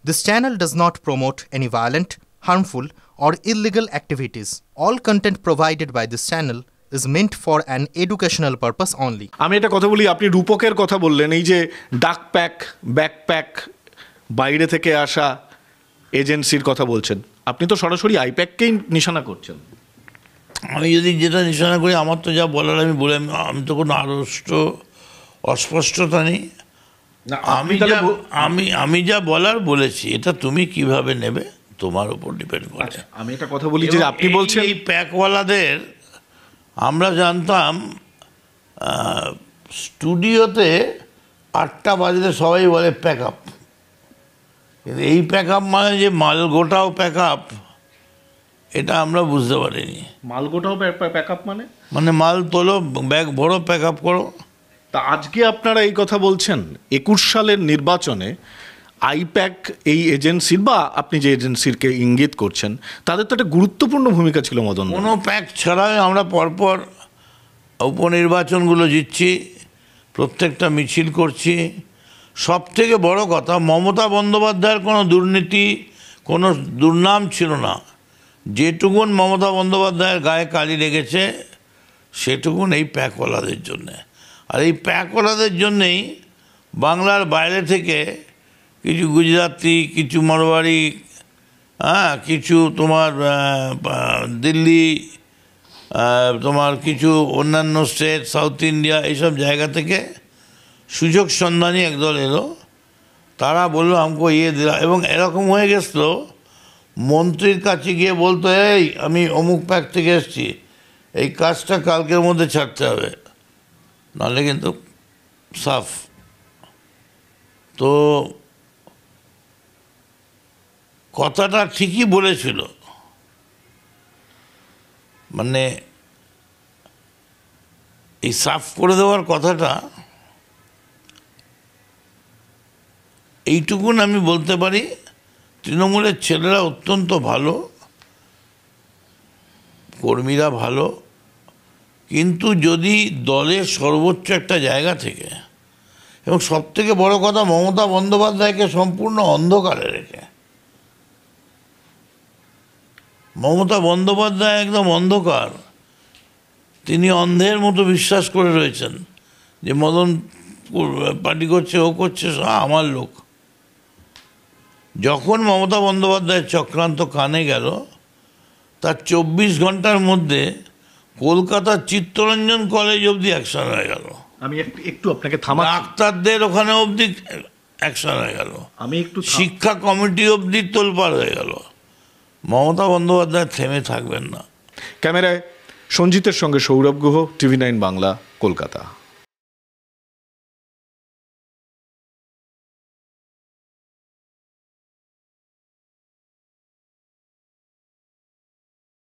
This channel does not promote any violent, harmful, or illegal activities. All content provided by this channel is meant for an educational purpose only. আমি এটা কথা বলি, আপনি রূপকের কথা বললেন, এই যে ডাকপ্যাক, ব্যাকপ্যাক, বাইরে থেকে আসা এজেন্সির কথা বলছেন, আপনি তো সরাসরি আইপ্যাককেই নিশানা করছেন। আমি যদি যেটা নিশানা করি, আমার তো যা বলার আমি বলে, আমি তো কোনো অস্পষ্টতা নেই। আমি যা বলার বলেছি, এটা তুমি কিভাবে নেবে তোমার উপর ডিপেন্ড করে। আমি একটা কথা বলি যে আপনি বলছেন এই প্যাকওয়ালাদের আমরা জানতাম স্টুডিওতে 8টা বাজলে সবাই বলে প্যাক আপ, কিন্তু এই প্যাক আপ মানে যে মাল গোটাও প্যাক আপ, এটা আমরা বুঝতে পারিনি। মাল গোটাও প্যাক আপ মানে মাল তোলো, ব্যাগ ভরো, প্যাক আপ করো। তা আজকে আপনারা এই কথা বলছেন 21 সালের নির্বাচনে আইপ্যাক এই এজেন্সির, বা আপনি যে এজেন্সিরকে ইঙ্গিত করছেন, তাদের তো একটা গুরুত্বপূর্ণ ভূমিকা ছিল মদন। কোনো প্যাক ছাড়াই আমরা পরপর উপনির্বাচনগুলো জিতছি, প্রত্যেকটা মিছিল করছি। সব থেকে বড় কথা, মমতা বন্দ্যোপাধ্যায়ের কোনো দুর্নীতি, কোনো দুর্নাম ছিল না। যেটুকুন মমতা বন্দ্যোপাধ্যায়ের গায়ে কালি লেগেছে সেটুকুন এই প্যাকওয়ালাদের জন্যে। আর এই প্যাকওয়ালাদের জন্যেই বাংলার বাইরে থেকে কিছু গুজরাটি, কিছু মারোয়ারি, কিছু তোমার দিল্লি, তোমার কিছু অন্যান্য স্টেট, সাউথ ইন্ডিয়া, এইসব জায়গা থেকে সুযোগ সন্ধানী একদল এলো। তারা বললো আমাকে ইয়ে দিলা, এবং এরকম হয়ে গেছিলো মন্ত্রীর কাছে গিয়ে বলতো, এই আমি অমুক প্যাক থেকে এসেছি, এই কাজটা কালকের মধ্যে ছাড়তে হবে, নাহলে কিন্তু সাফ। তো কথাটা ঠিকই বলেছিল, মানে এই সাফ করে দেওয়ার কথাটা, এইটুকুন আমি বলতে পারি। তৃণমূলের ছেলেরা অত্যন্ত ভালো, কর্মীরা ভালো, কিন্তু যদি দলের সর্বোচ্চ একটা জায়গা থেকে, এবং সবথেকে বড় কথা মমতা বন্দ্যোপাধ্যায়কে সম্পূর্ণ অন্ধকারে রেখে, মমতা বন্দ্যোপাধ্যায় একদম অন্ধকার, তিনি অন্ধের মতো বিশ্বাস করে রয়েছেন যে মদন পার্টি করছে, ও করছে, আমার লোক। যখন মমতা বন্দ্যোপাধ্যায়ের চক্রান্ত কানে গেল, তার 24 ঘন্টার মধ্যে কলকাতার চিত্তরঞ্জন কলেজ অবধি অ্যাকশন হয়ে গেল। আমি একটু আপনাকে থামা, ডাক্তারদের ওখানে অবধি অ্যাকশন হয়ে গেল, আমি একটু শিক্ষা কমিটি অবধি তোলপাড় হয়ে গেল। মমতা বন্দ্যোপাধ্যায় থেমে থাকবেন না। ক্যামেরায় সঞ্জিতের সঙ্গে সৌরভ গুহ, TV9 বাংলা, কলকাতা।